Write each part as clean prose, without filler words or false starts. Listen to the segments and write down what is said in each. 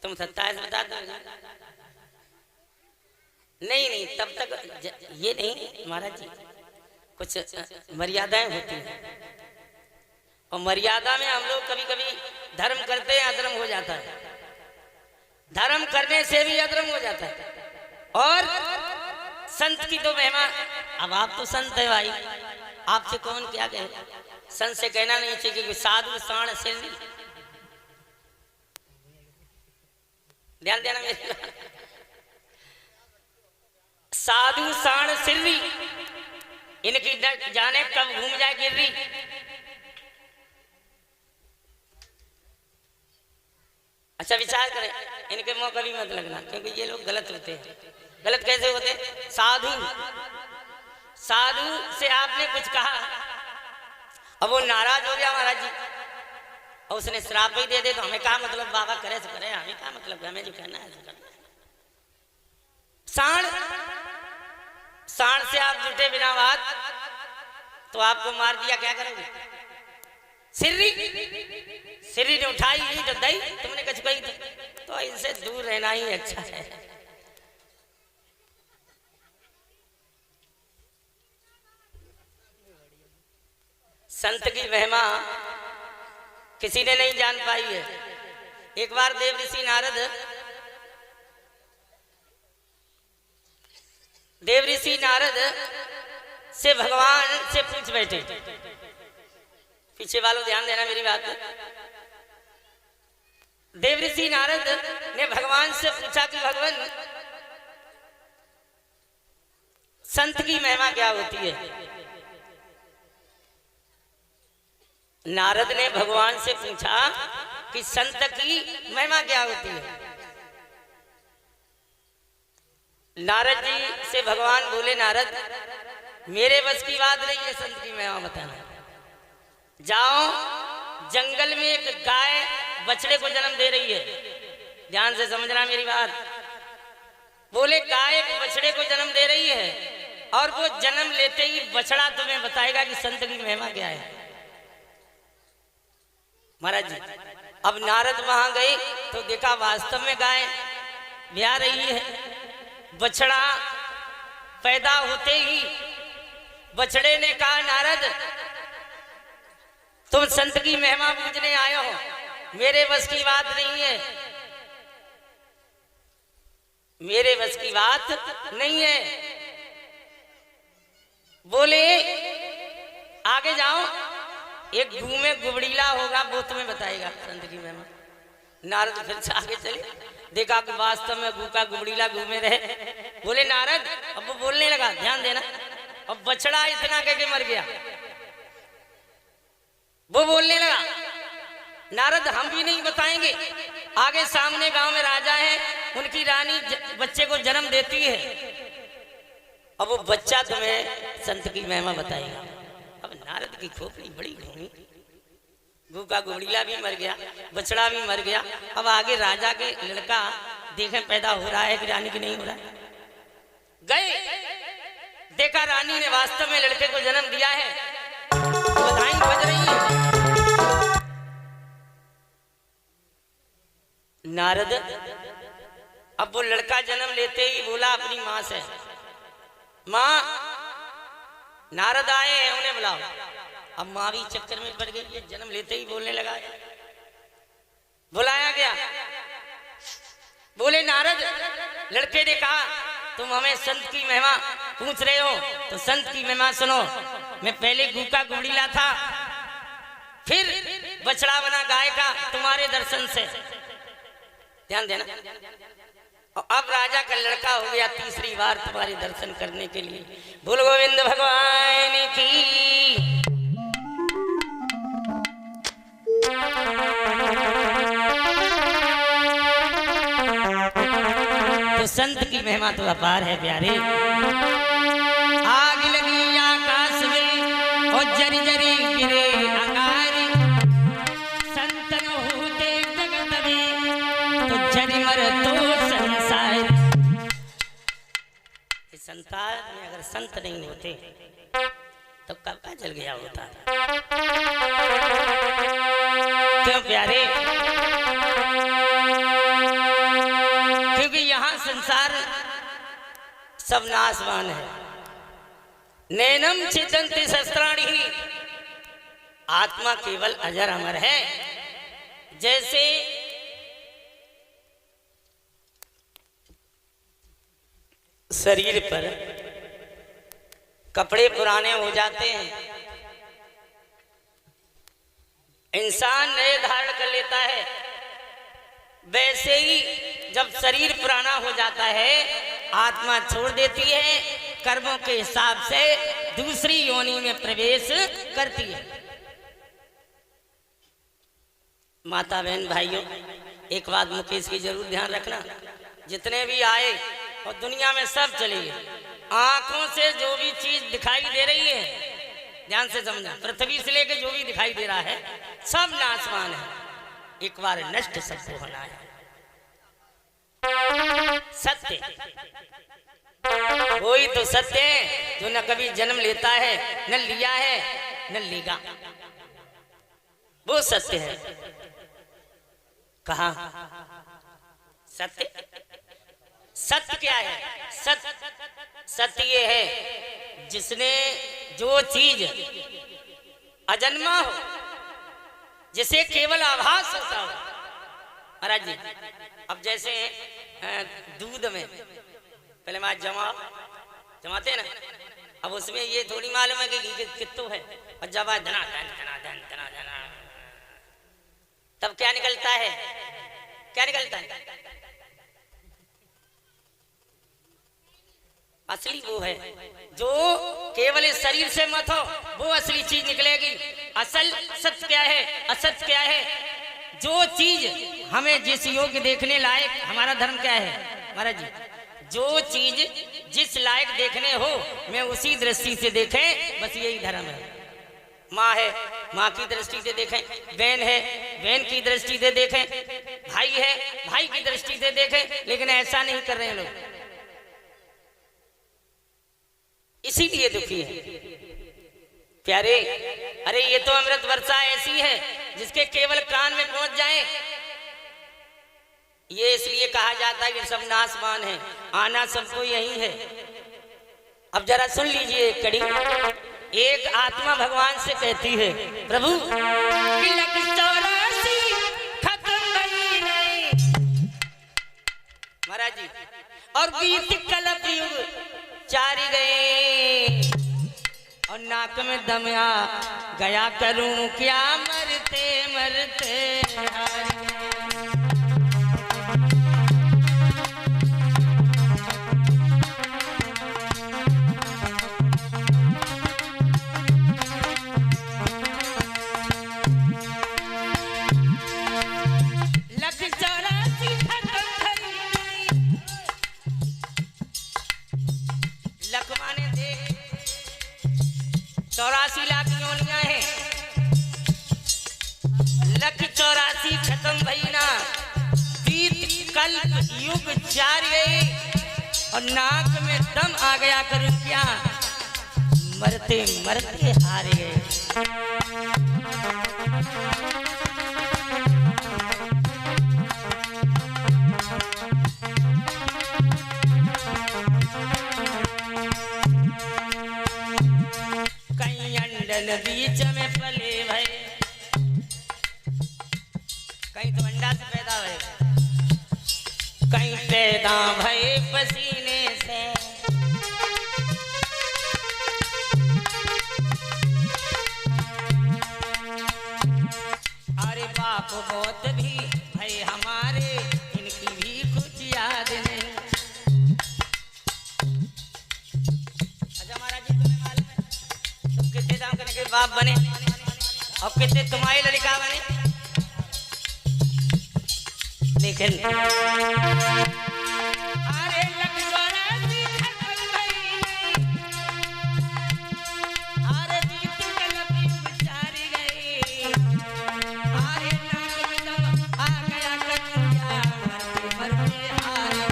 तुम 27 बता दो। नहीं नहीं, तब तक ये नहीं महाराज जी, कुछ मर्यादाएं होती हैं और मर्यादा में हम लोग कभी कभी धर्म करते हैं, अधर्म हो जाता है। धर्म करने से भी अधर्म हो जाता है। और संत की तो महिमा, अब आप तो संत है भाई, आपसे कौन क्या कहे, संत से कहना नहीं चाहिए कि साधु साण सिल्ली, ध्यान देना मेरी बात, साधु साण सिल्ली, इनकी जाने कब घूम जाए गिर्री। अच्छा विचार करें, इनके मुंह कभी मत लगना, क्योंकि ये लोग गलत होते हैं। गलत कैसे होते हैं? साधु, साधु से आपने कुछ कहा, अब वो नाराज हो गया महाराज जी और उसने श्राप ही दे दे, तो हमें क्या मतलब, बाबा करे तो करे, हमें क्या मतलब, हमें जो कहना है तो करना है। साण, साण से आप जुटे बिना बात, तो आपको मार दिया, क्या करोगे? सिर्री, सिर्री ने उठाई ही तो दई, तुमने कुछ कही तो इनसे दूर रहना ही अच्छा है। संत की महिमा किसी ने नहीं जान पाई है। एक बार देव ऋषि नारद, देव ऋषि नारद से भगवान से पूछ बैठे, पीछे वालों ध्यान देना मेरी बात। देव ऋषि नारद ने भगवान से पूछा कि भगवान, संत की महिमा क्या होती है? नारद ने भगवान से पूछा कि संत की महिमा क्या होती है? नारद जी से भगवान बोले, नारद मेरे बस की बात नहीं है संत की महिमा बताना। जाओ, जंगल में एक गाय बछड़े को जन्म दे रही है, ध्यान से समझना मेरी बात। बोले गाय बछड़े को जन्म दे रही है और वो जन्म लेते ही बछड़ा तुम्हें बताएगा कि संत की महिमा क्या है। महाराज जी, अब नारद वहां गए तो देखा वास्तव में गाय ब्याह रही है। बछड़ा पैदा होते ही बछड़े ने कहा, नारद तुम संत की महिमा पूछने आए हो, मेरे बस की बात नहीं है, मेरे बस की बात नहीं है। बोले आगे जाओ, एक गू में गुबड़ीला होगा, वो तुम्हें बताएगा संत की महिमा। नारद फिर से आगे चले, देखा कि वास्तव में गू का गुबड़ीला गू में रहे। बोले नारद, अब वो बोलने लगा, ध्यान देना, अब बछड़ा इतना कह के मर गया। वो बोलने लगा, नारद हम भी नहीं बताएंगे, आगे सामने गांव में राजा है, उनकी रानी बच्चे को जन्म देती है, अब वो बच्चा तुम्हें संत की महिमा बताएगा। अब नारद की खोपड़ी बड़ी घूमी, गू का गुबड़ीला भी मर गया, बछड़ा भी मर गया। अब आगे राजा के लड़का देखें पैदा हो रहा है कि रानी की नहीं हो रहा है। गए, देखा रानी ने वास्तव में लड़के को जन्म दिया है, बधाई बज रही है। नारद, अब वो लड़का जन्म लेते ही बोला अपनी माँ से, माँ नारद आए हैं, उन्हें बुलाओ। अब माँ भी चक्कर में पड़ गई, जन्म लेते ही बोलने लगा। बुलाया गया, बोले नारद लड़के ने कहा तुम हमें संत की महिमा पूछ रहे हो, तो संत की महिमा सुनो। मैं पहले गू का गुबड़ीला था, फिर बछड़ा बना गाय का तुम्हारे दर्शन से, ध्यान देना। और अब राजा का लड़का हो गया तीसरी बार तुम्हारे दर्शन करने के लिए। बोल गोविंद भगवान की। तो संत की महिमा तो अपार है प्यारे। आग लगी आकाश में और जरी जरी गिरे अंगारी, संत न होते जगत में तो जरी मर तो संसार। संसार में अगर संत नहीं होते तो कब का जल गया होता। क्यों प्यारे? संसार सब नाशवान है। नैनम छिदन्ति शस्त्राणि, आत्मा केवल अजर अमर है। जैसे शरीर पर कपड़े पुराने हो जाते हैं, इंसान नए धारण कर लेता है, वैसे ही जब शरीर पुराना हो जाता है आत्मा छोड़ देती है, कर्मों के हिसाब से दूसरी योनि में प्रवेश करती है। माता बहन भाइयों, एक बात मुकेश की जरूर ध्यान रखना, जितने भी आए और दुनिया में सब चले गए, आंखों से जो भी चीज दिखाई दे रही है ध्यान से समझना, पृथ्वी से लेकर जो भी दिखाई दे रहा है सब नाशवान है, एक बार नष्ट सबको होना है। सत्य वही तो सत्य है जो न कभी जन्म लेता है, न लिया है, न लेगा, वो सत्य है। कहा सत्य? सत्य क्या है? सत्य ये है जिसने जो चीज अजन्मा हो, जिसे केवल आभास होता हो। महाराज जी, अब जैसे दूध में पहले माँ जमाते हैं ना, अब उसमें ये थोड़ी मालूम है कि घी कितना है, और जब धना तब क्या निकलता है? क्या निकलता है? असली वो है जो केवल इस शरीर से मत हो, वो असली चीज निकलेगी। असल सत्य क्या है? असत्य क्या है? जो चीज हमें जिस योग्य देखने लायक, हमारा धर्म क्या है महाराज जी? जो चीज जिस लायक देखने हो मैं उसी दृष्टि से देखें, बस यही धर्म है। माँ है, माँ की दृष्टि से देखें, बहन है, बहन की दृष्टि से देखें, भाई है, भाई की दृष्टि से देखें, लेकिन ऐसा नहीं कर रहे हैं लोग, इसीलिए दुखी है। प्यारे, अरे ये तो अमृत वर्षा ऐसी है जिसके केवल कान में पहुंच जाए, ये इसलिए कहा जाता है कि सब नाशवान है, आना सबको यही है। अब जरा सुन लीजिए एक कड़ी। एक आत्मा भगवान से कहती है, प्रभु तिलक 84 खत्म भई नहीं महाराज जी, और बीत कल्प युग चारी गए, और नाक में दम आ गया, करूं क्या मरते मरते हार गए। लखवाने देख 84 लाख योनियां हैं, लख 84 खत्म भई ना, बीत कल्प युग चार गए, और नाक में दम आ गया, करूं क्या मरते मरते हार गए। बीच में पले भय, कहीं तो अंडा से पैदा भय, कहीं पैदा भय पसीने से, अरे बाप बहुत भी भय हमारे, इनकी भी कुछ याद नहीं। अच्छा महाराज जी, तुम्हें मालूम है तुम कितने दाम करने के बाप बने और कितने तुम्हारे लड़का बने, लेकिन अरे लख 84 खत्म भई नहीं, अरे बीत कल्प युग चारी गई, अरे नाक में दम आ गया, करूं क्या मरते मरते हार गए।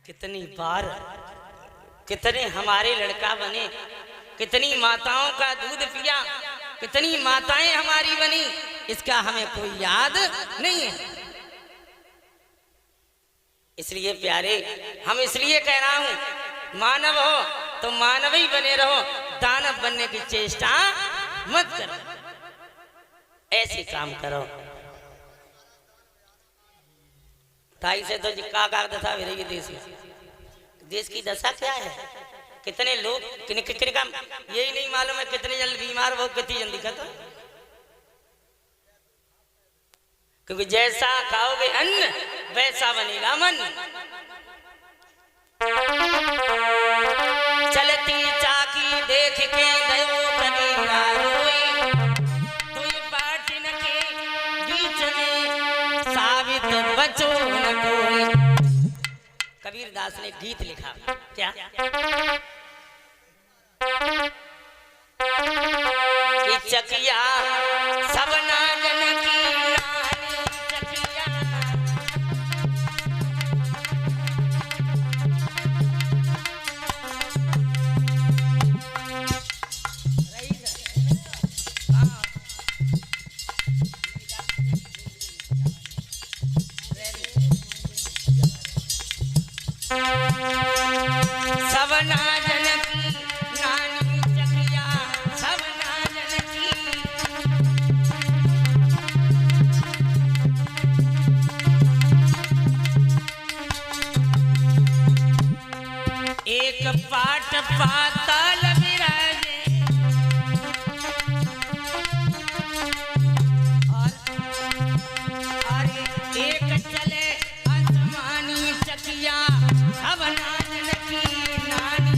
कितनी बार कितने हमारे लड़का बने, कितनी माताओं का दूध पिया, कितनी माताएं हमारी बनी, इसका हमें कोई याद नहीं है। इसलिए प्यारे, हम इसलिए कह रहा हूं, मानव हो तो मानव ही बने रहो, दानव बनने की चेष्टा मत करो, ऐसे काम करो। ताई से तो जिक्का का दशा मेरे देश की दशा क्या है, कितने लोग किन का यही नहीं मालूम है, कितने जल्द बीमार हो, कितनी जल्दी खत्म। क्योंकि जैसा खाओगे अन्न वैसा बनेगा मन। चलती चाकी देख के गयो कबीरा रोई, तुई बाटिन के बीच में साबित बचो न कोई। कबीर दास ने गीत लिखा, क्या कि चकिया सबना जन की नानी चकिया, सबना जन की नानी चकिया, सबना जन की। एक पाट पाताल विराजे, और एक चले आसमानी चकिया, सबना जन की नानी।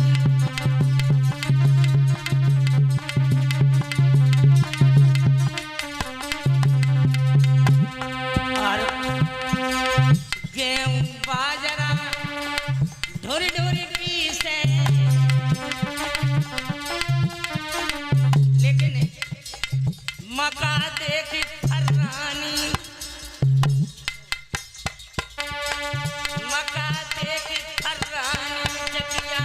और गेहूं बाजरा ढोरी ढोरी पीसे, लेकिन मका देख फर्रानी, मका देख फर्रानी चकिया,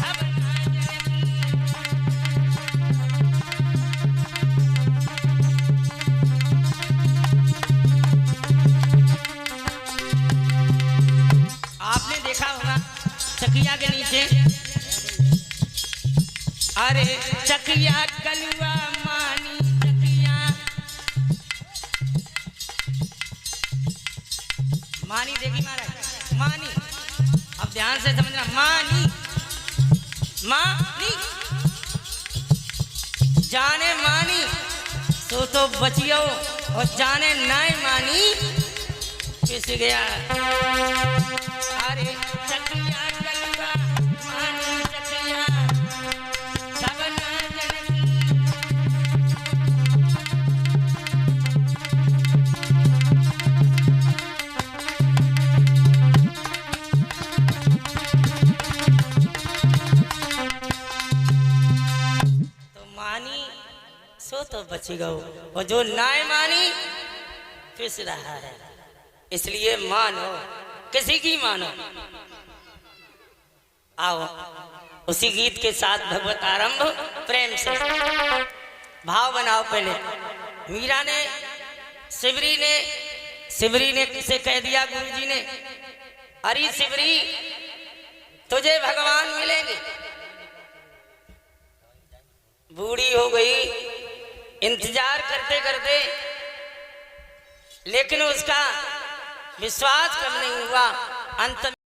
सबना जन की। आपने देखा होगा चकिया के नीचे, अरे चकिया कलुआ मानी चकिया, मानी देखी महाराज, मानी, अब ध्यान से समझना, मानी मानी, जाने मानी तो बचियो, और जाने नाय मानी पिस गया। अरे चकिया कलुआ मानी चकिया, सबना जन की। तो मानी सो तो बच गओ, और जो नाय मानी पिस रहा है। इसलिए मानो, किसी की मानो। आओ उसी गीत के साथ भगवत आरंभ प्रेम से भाव बनाओ। पहले मीरा ने, सिबरी ने किसे कह दिया गुरुजी ने, अरे सिबरी तुझे भगवान मिलेंगे। बूढ़ी हो गई इंतजार करते करते, लेकिन उसका विश्वास कम नहीं हुआ। अंत